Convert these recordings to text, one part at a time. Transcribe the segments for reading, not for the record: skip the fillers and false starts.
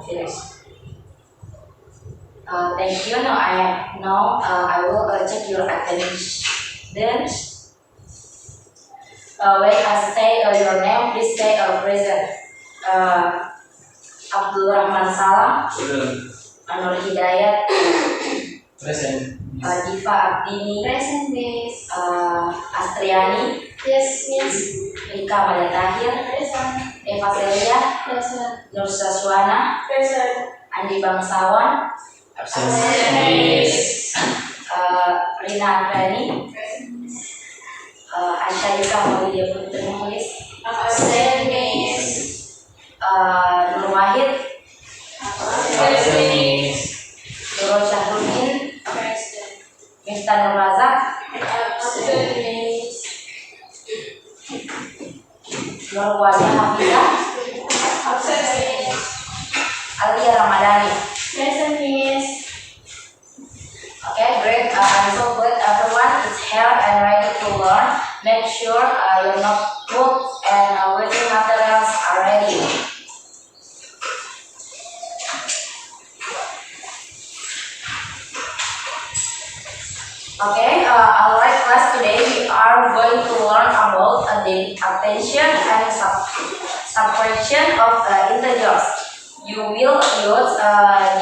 Finish. Thank you. Now I will check your attendance. When I say your name, please say present. Abdul Rahman Salam, Anur Hidayat, Present. Diva Abdini, Present, Miss. Astriani, Yes, Miss. Rika Madatahir, Present. Eva Celia, Present. Nur Saswana, Present. Andi Bangsawan, Absent. Miss. Rina Andrani, Aisha Yuka Maulia Putri Mulis, Present, Miss. Nur Wahid, Absent, Miss. Nurul Syahrudin, Present. Miftah Nur Razak, Present, Miss. Nur Wajah Hafizah, Present, Miss. Alia Ramadhani. Present, Miss. Okay, great. I'm so glad everyone is here and ready to learn. Make sure your notebook and reading materials are ready. Okay, alright class, today we are going to learn about the attention and subtraction of integers. You will use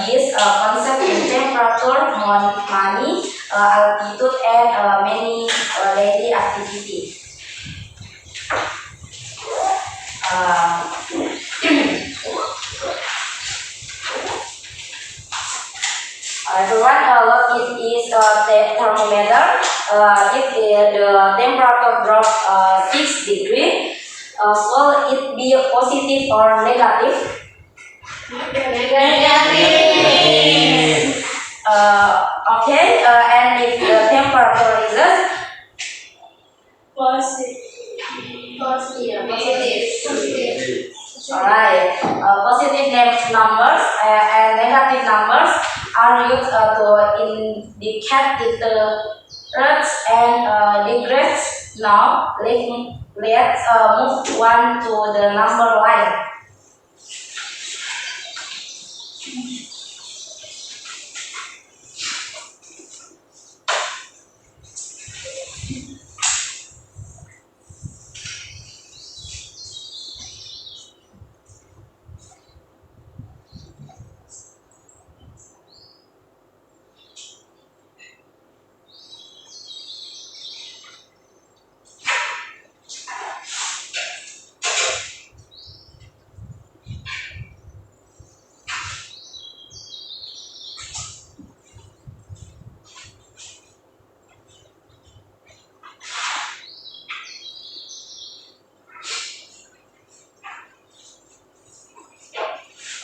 this concept in temperature, money, altitude, and many daily activities. Everyone, look, it is the thermometer. If the temperature drops 6 degrees, will it be positive or negative? Negative. Okay, and if the temperature is Positive. Positive. alright, positive numbers and negative numbers are used to indicate if the Earth and degrees. Now, let's move one to the number line.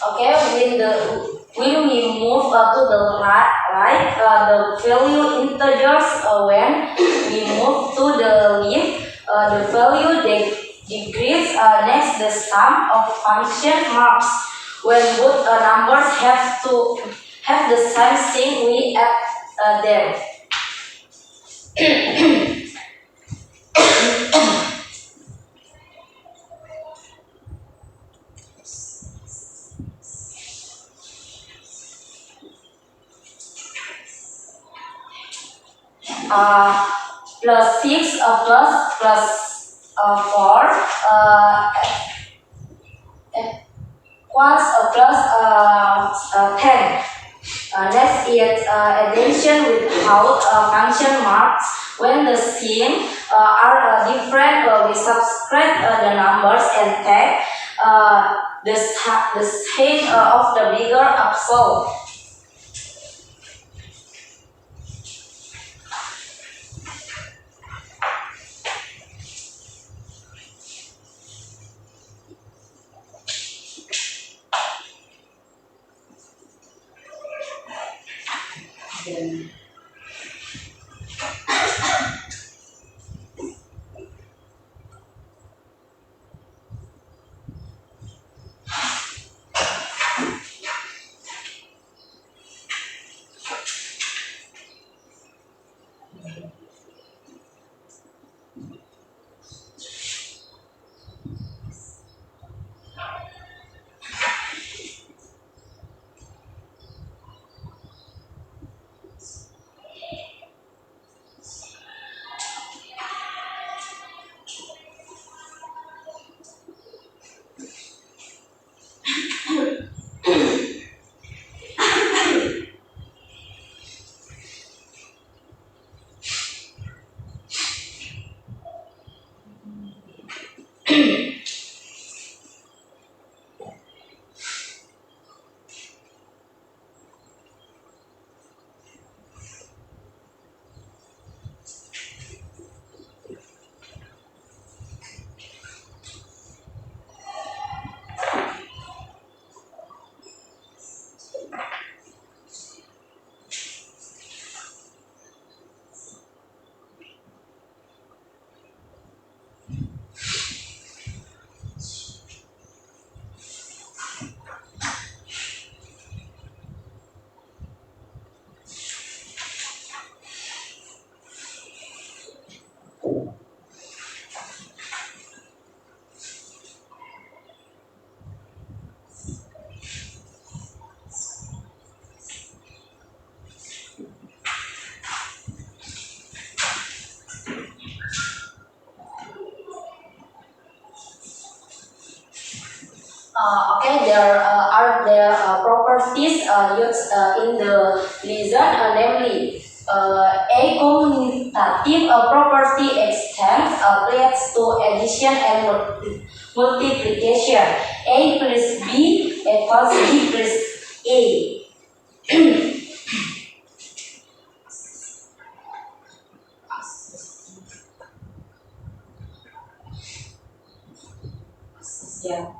Okay, when we move to the right, the value integers. When we move to the left, the value decrease. Next, the sum of function marks. When both numbers have the same thing, we add them. Plus 6 plus 4 equals plus 10. Next is addition without function marks. When the signs are different, we subtract the numbers and take the sign of the bigger absolute. Okay, there are there properties used in the lesson, namely a commutative property extends leads to addition and multiplication. A plus B equals B plus A. Yeah.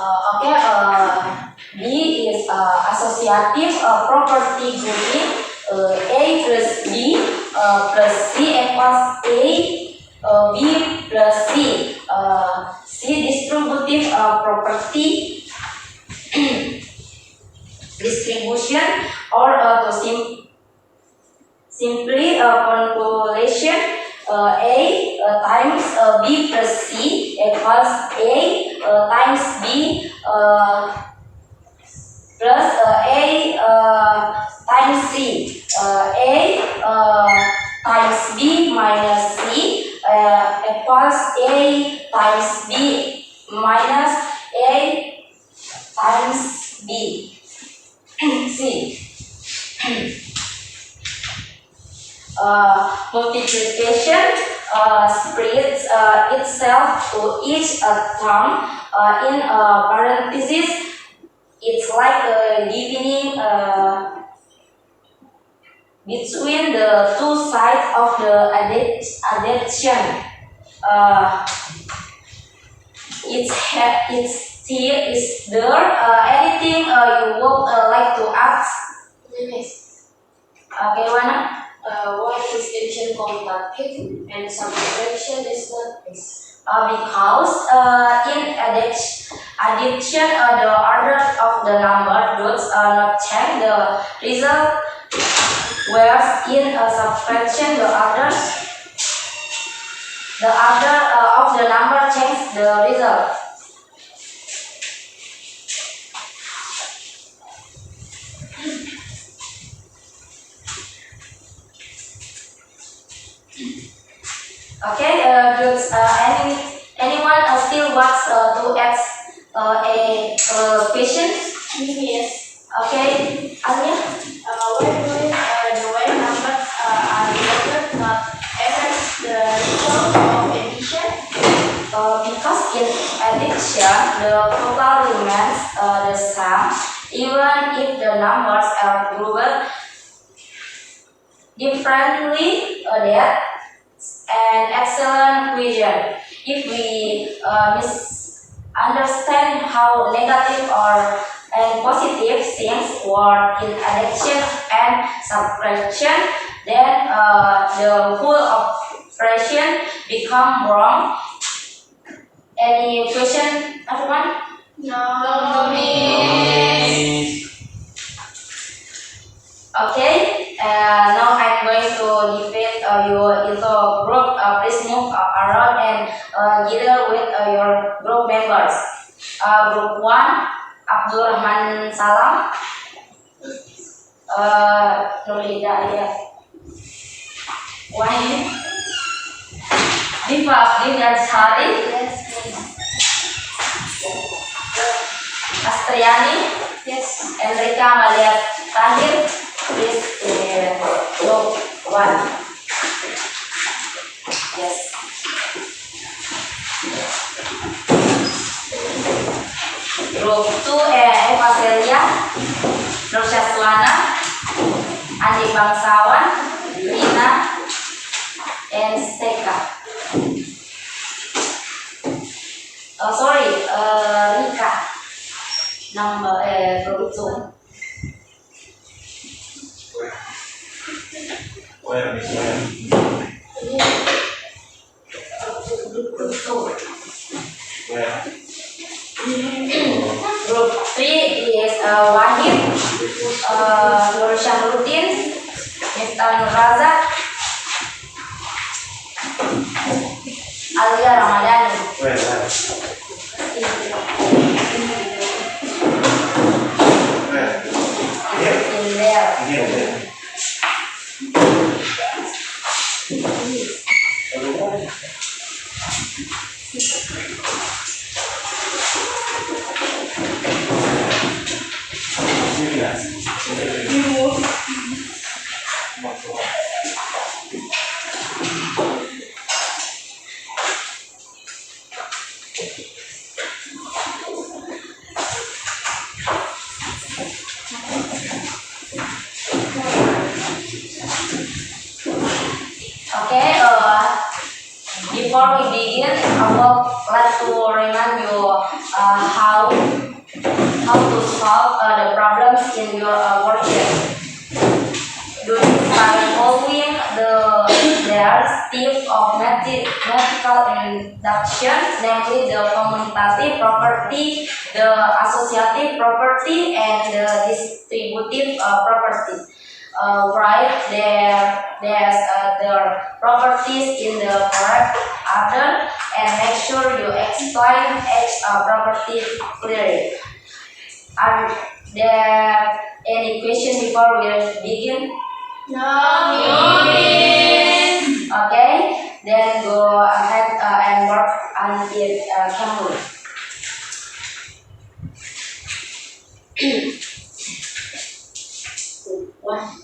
Okay, B is associative property grouping. A plus B plus C equals A, B plus C. C distributive property distribution, or to simply convolution. A times B plus C equals A times B plus A times C. A times B minus C equals A times B minus A times B. C. Multiplication spreads itself to each term in parentheses. It's like dividing between the two sides of the addition. It's here is there. Anything you would like to ask? Miss, Okay, Wana? what is addition commutative and subtraction is not this? Because in addition, the order of the number does not change the result, whereas in subtraction, the order of the number changes the result. Okay, does anyone still wants to ask a question? Yes. Okay, Alia? The way numbers are divided not erase the result of addition. Because in addition, the total remains the sum, even if the numbers are grouped differently. That's an excellent question. If we misunderstand how negative and positive things work in addition and subtraction, then the whole operation become wrong. Any question, everyone? No, Miss. Okay. Now I'm going to divide you into group. Please move around and gather with your group members. Group 1, Abdul Rahman Salam. Nur Hidayat. Wahid. Diva Abdinsari. Yes, please. Astriani. Yes. Enrika Amalia Tahir. Please group 1. Yes. Group 2 Eva Celia, Nur Syazwana, Andi Bangsawan, Rina, and Seka. Rika. Number group 2. Where is where? Group 2. Where? Group 3 is Wahid, Nur Syahruddin, Miftah Nur Razak, Alia Ramadhani. Where? Where? In there. Here. Okay, before we begin, I would like to remind you how to solve the problems in your worksheet. Do this by following their steps of mathematical induction, namely the commutative property, the associative property, and the distributive property. Write their properties in the correct order and make sure you explain each property clearly. Are there any questions before we begin? No, miss. Okay, then go ahead and work on it carefully. One.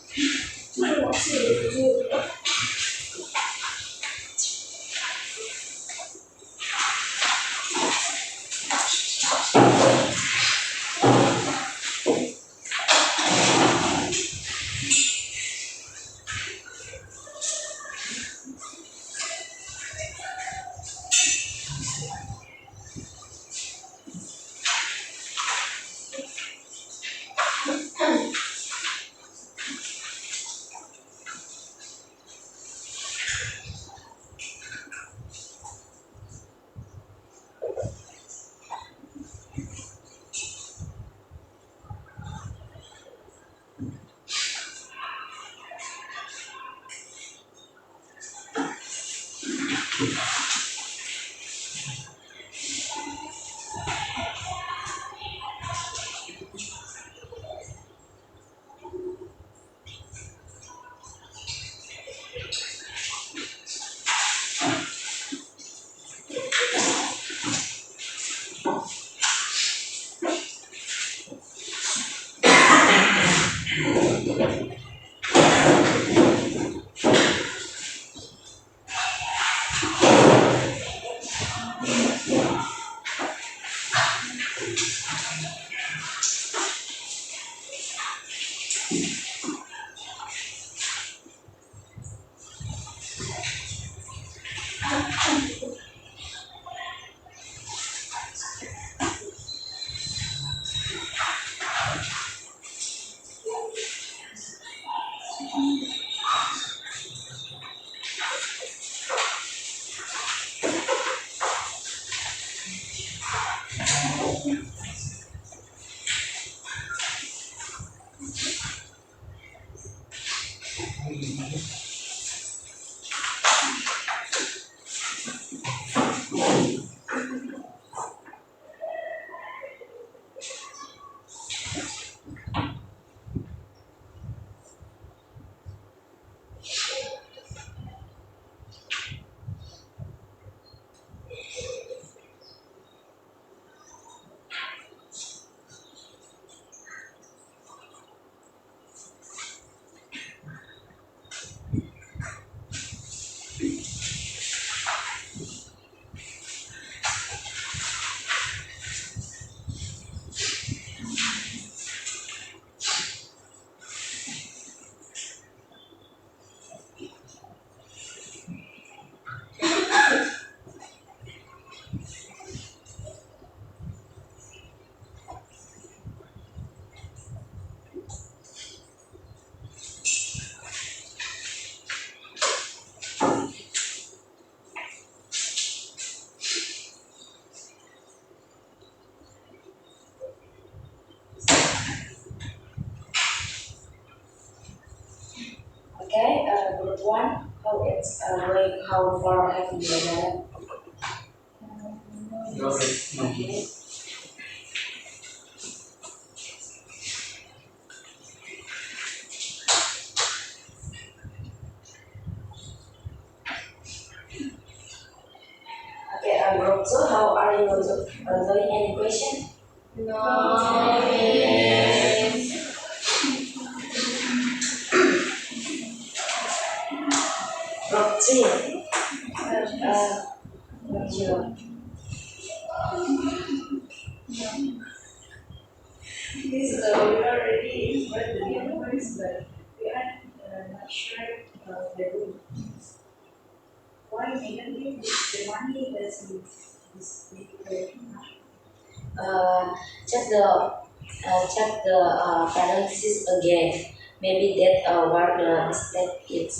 group 1, how it's going, how far have you done? Okay. Okay. Okay, group 2, how are you doing? Any question? No, miss. Group 3, not sure. This we are ready for the universe, but we are not sure of the room. Why didn't we the money doesn't this Check the parentheses again. Maybe that where the mistake is.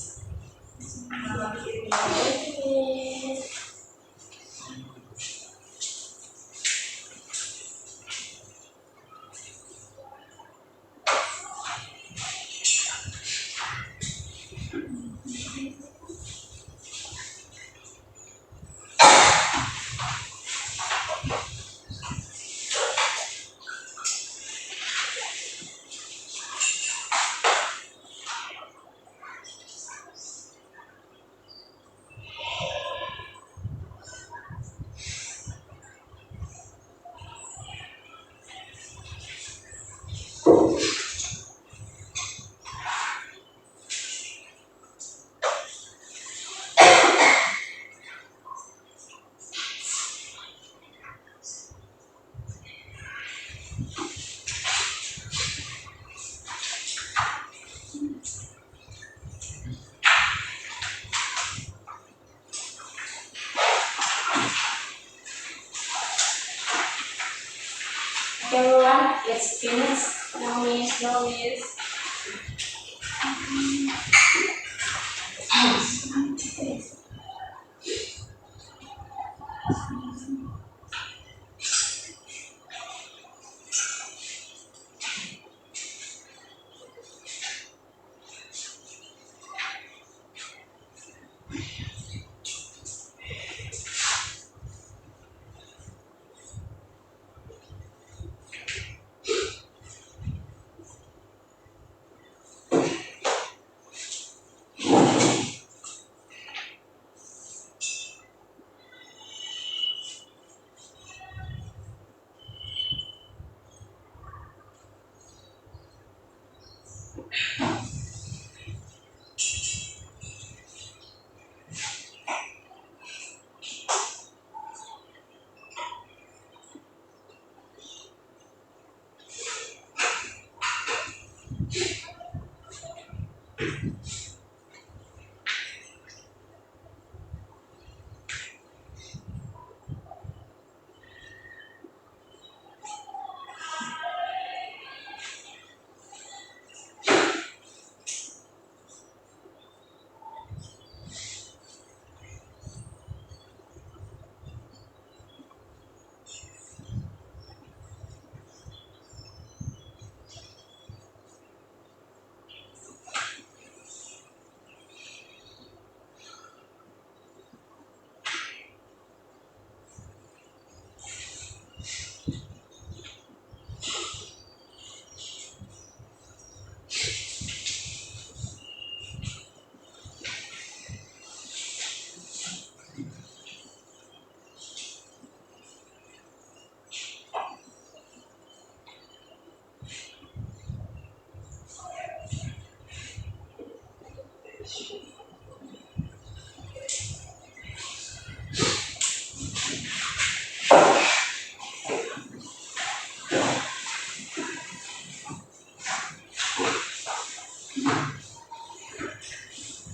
Okay, everyone, it's finished. No, miss, no, miss.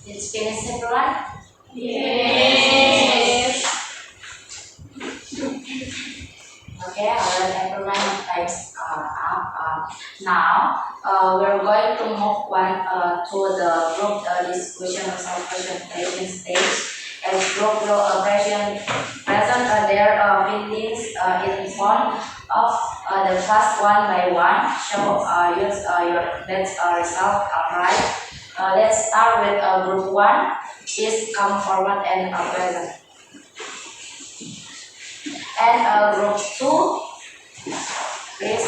It's finished, everyone. Yes. Okay, alright, everyone. Times up. Now, we're going to move on to the group discussion or presentation stage. As group present their feelings in front of the class one by one. Show use your that's result right. Let's start with group 1. Is come forward and present. And group 2 is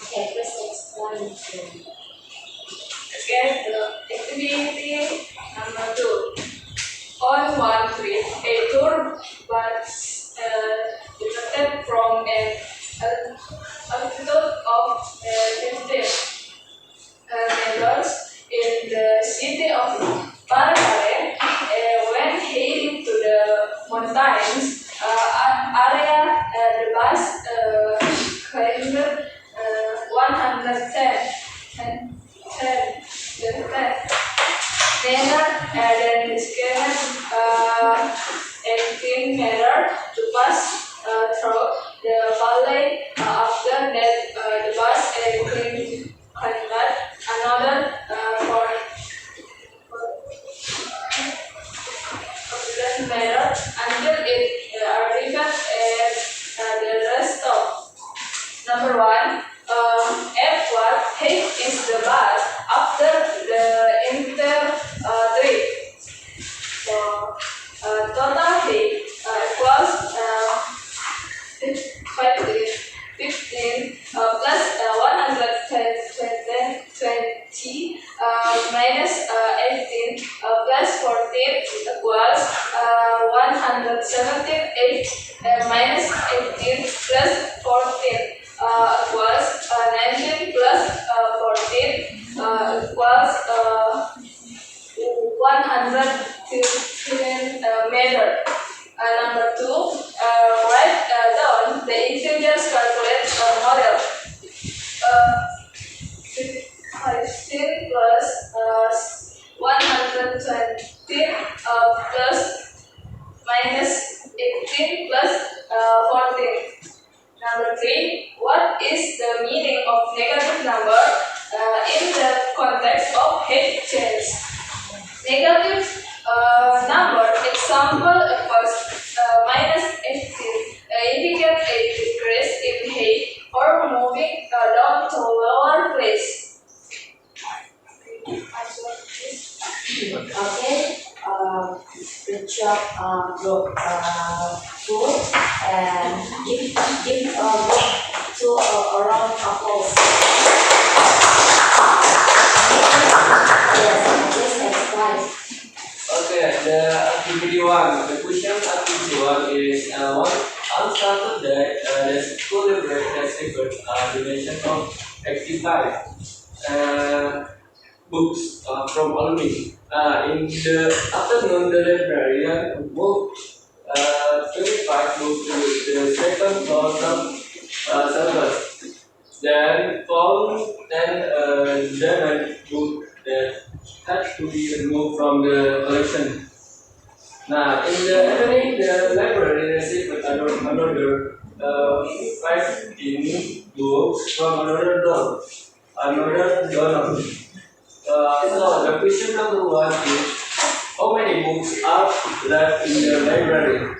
okay. Please explain. Okay, the activity number 2. On one trip, a tour bus departed from an altitude of 15 meters in the city of Paracare. When heading to the mountains area, the bus climbed 110 meter and discovered 18 meter to pass through the valley. After that, the bus climbed another 400 meter until it arrived at the rest stop. Number 1. F what height is the bus after the inter trip? So total height equals 15 plus 120 minus 18 plus 14 equals 178 minus 18 plus 14 equals 19 plus 14 equals 115 meter. Number 2, write down the integers calculate model. 15 plus 120 plus minus 18 plus 14. Number 3, what is the meaning of negative number in the context of height change? Negative number example equals minus 18 indicate a decrease in height or moving down to lower place. Okay, good job, group two, and give to a round of applause. Yes, please explain. Okay, the activity one. The question activity one is one on Saturday, the school library has received a donation of 85 books from alumni. In the afternoon, the librarian moved 25 books to the second floor servers. Then found 10 German books that had to be removed from the collection. Now, in the evening, the library received another 15 books from another donor. So the question number one is how many books are left in the library?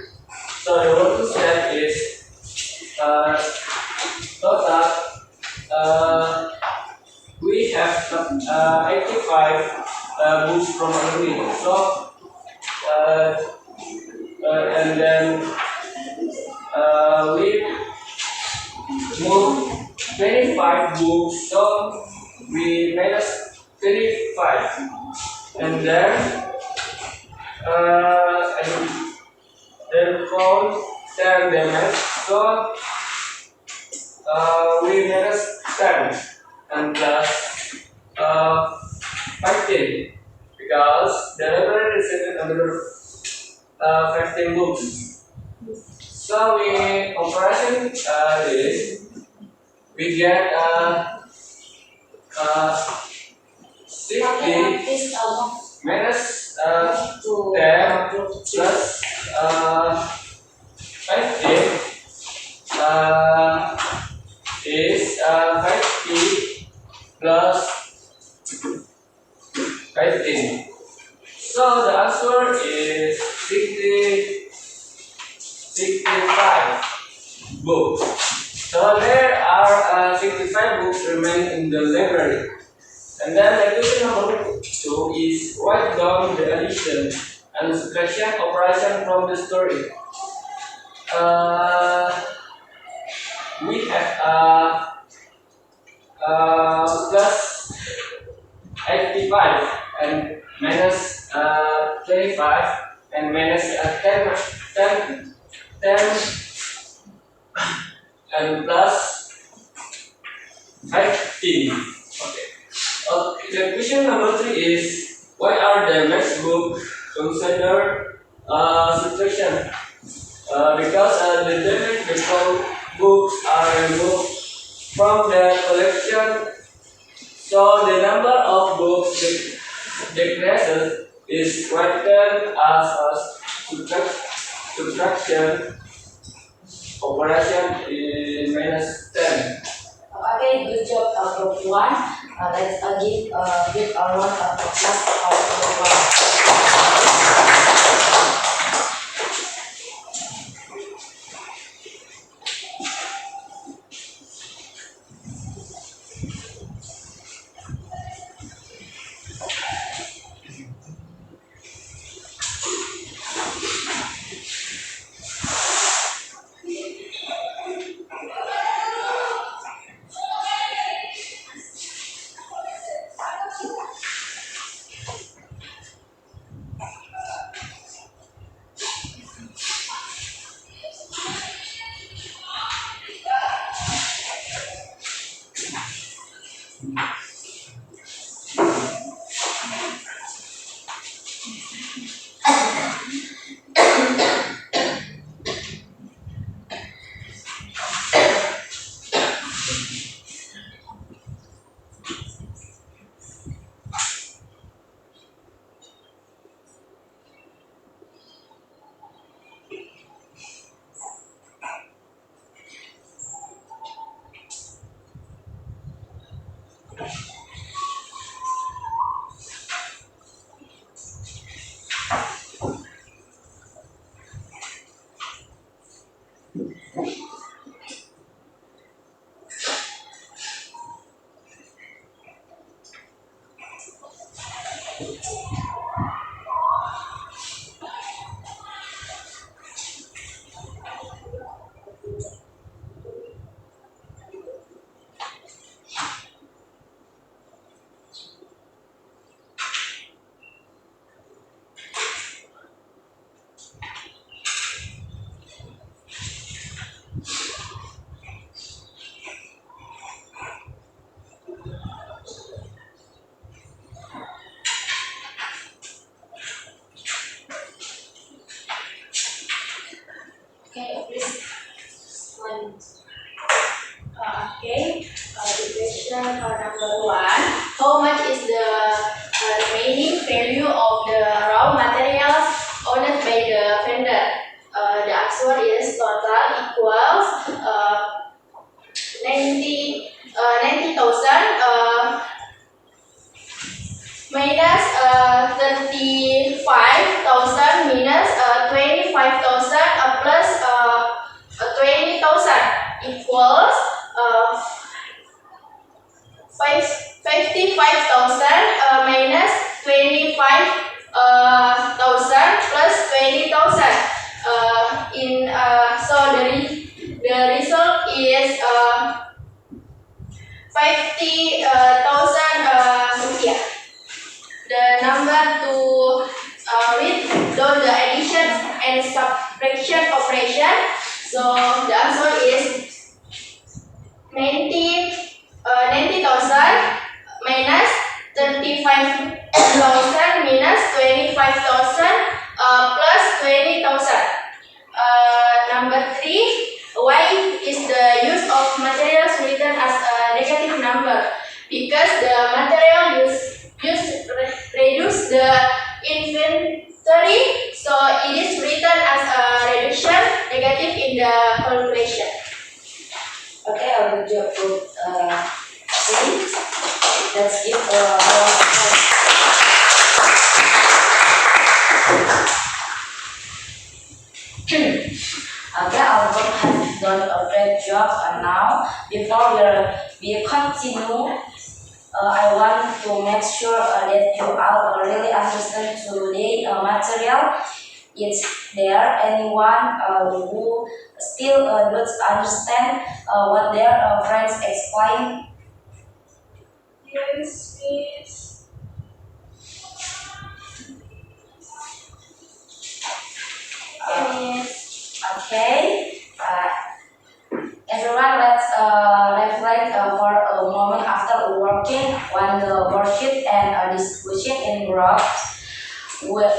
So the word to set is total. We have 85 books from alumni. So and then we move 25 books. So we minus 25, and then found 10 damage. So we minus 10 and plus 15 because the library received another 15 books. So we operation this, we get 60 Please minus to 10 group plus 15 is 50 plus 15. So the answer is 65 books. So there are 65 books remaining in the library. And then the question number 2 is write down the addition and subtraction operation from the story. We have plus 85 and minus 25 and minus 10 and plus 15. Okay. The question number 3 is why are the next book considered subtraction? Because the damaged books are removed from the collection, so the number of books decreases is written as a subtraction operation is minus 10. Okay, good job, group one. Let's give a round of applause for group one. value of the raw materials owned by the vendor. The answer is total equals 90,000 minus 35,000 minus 25,000 plus 20,000 equals 55,000 minus 25,000 plus 20,000. So the result is 50,000 rupiah. The number to read down the addition and subtraction operation. So the answer is 90,000 minus 35,000 minus 25,000 plus 20,000. Number 3, why is the use of materials written as a negative number? Because the material reduce the inventory, so it is written as a reduction negative in the calculation. Okay, I will do let's give okay, our group has done a great job now. Before we continue, I want to make sure that you all really understand today material. Is there anyone who still doesn't understand what their friends explain? Yes, miss. Okay. Everyone, let's reflect for a moment after working on the worksheet and discussion in groups. What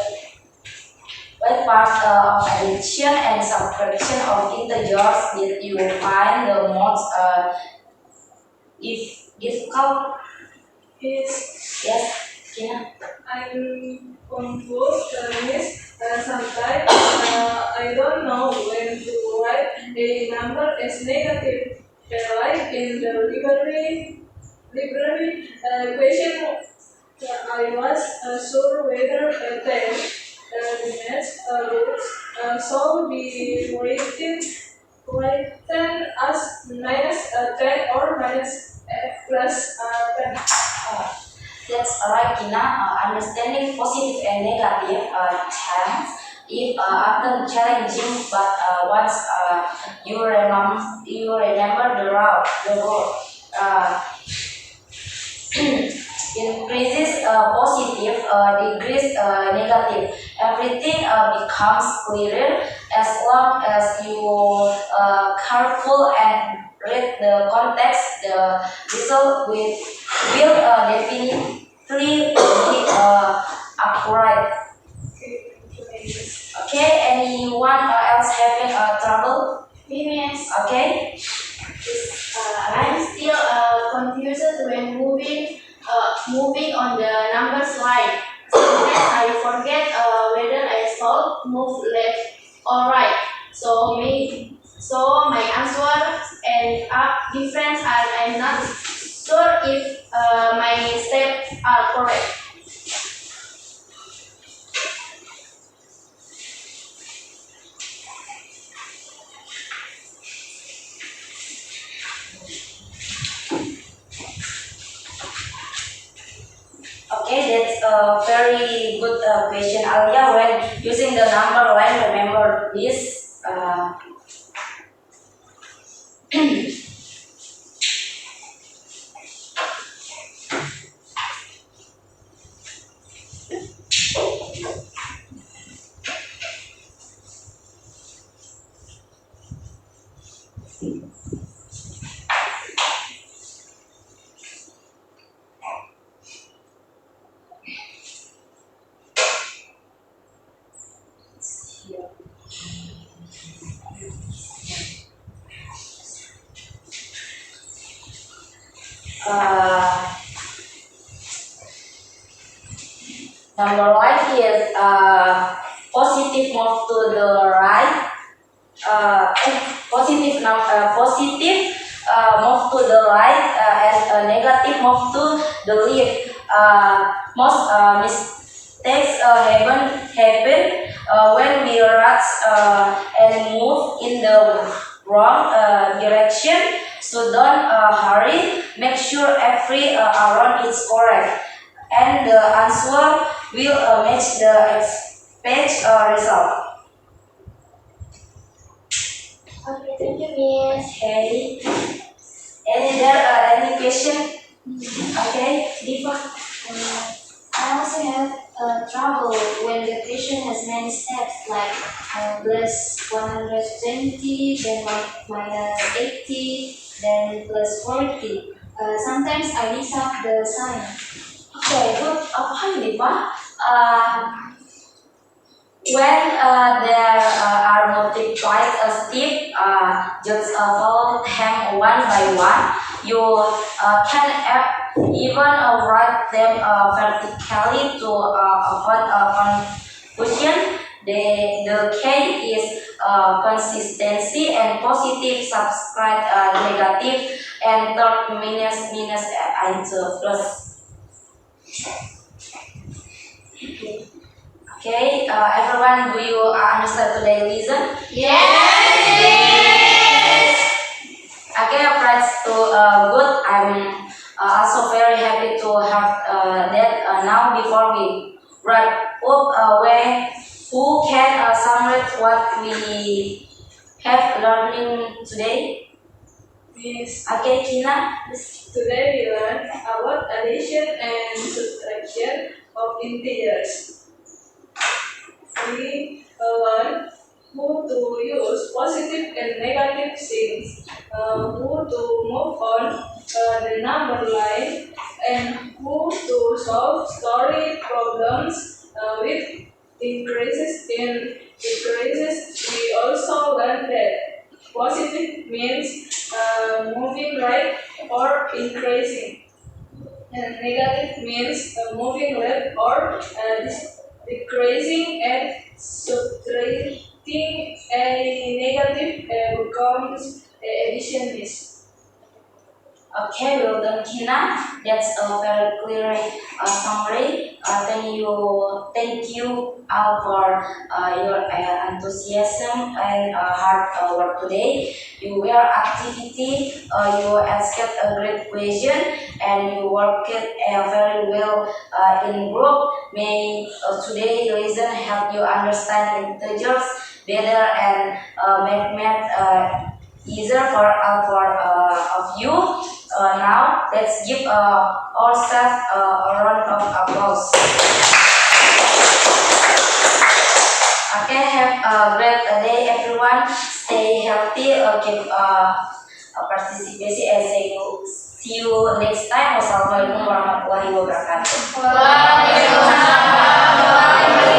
part of addition and subtraction of integers did you find the most difficult? Yes, Gina. I'm confused, miss. Sometimes I don't know when to write a number as negative. Like in the library question, I was sure whether 10 minutes books so be written as minus 10 or minus plus 10. That's right, Gina. Understanding positive and negative terms is often challenging, but once you remember the rule increases positive, decrease negative. Everything becomes clearer as long as you careful and read the context. The result will definitely be accurate. Okay, anyone else having trouble? Yes. Okay. I'm still confused when moving on the number slide. Sometimes I forget whether I should move left or right. So my answer end up different, and I'm not sure if my steps are correct. Okay, that's a very good question, Alia. When using the number line, remember this. Number one is positive move to the right. Positive move to the right and negative move to the left. Most mistakes happen when we rush and move in the wrong direction. So don't hurry. Make sure every around is correct, and the answer will match the expected result. Okay, thank you, Miss. Okay. Any question? Okay, Diva. I also have trouble when the question has many steps like plus 120, then minus 80, then plus 40. Sometimes I mix up the sign. Okay, good. Hi, Diva. When there are multiplied steps, just follow them one by one. You can even write them vertically to avoid confusion. The key is consistency and positive, subscribe negative, and third minus and plus. Okay, everyone, do you understand today's lesson? Yes. Okay, friends, to good. I'm also very happy to have that now before we wrap up. Who can summarize what we have learning today? Miss, Okay, Kina. today we learned about addition and subtraction of integers. We learned who to use positive and negative signs, who to move on the number line, and who to solve story problems with increases in decreases. We also learned that positive means moving right or increasing, and negative means moving left or decreasing, and subtracting a negative becomes addition is. Okay, well done, Kina. That's a very clear summary. Thank you all for your enthusiasm and hard work today. You were activity, you asked a great question, and you worked very well in group. May today's lesson help you understand integers better and make math easier for all of you. Now let's give ourselves a round of applause. Okay, have a great day, everyone. Stay healthy. Keep participation. And see you next time. Wassalamualaikum warahmatullahi wabarakatuh. Waalaikumsalam.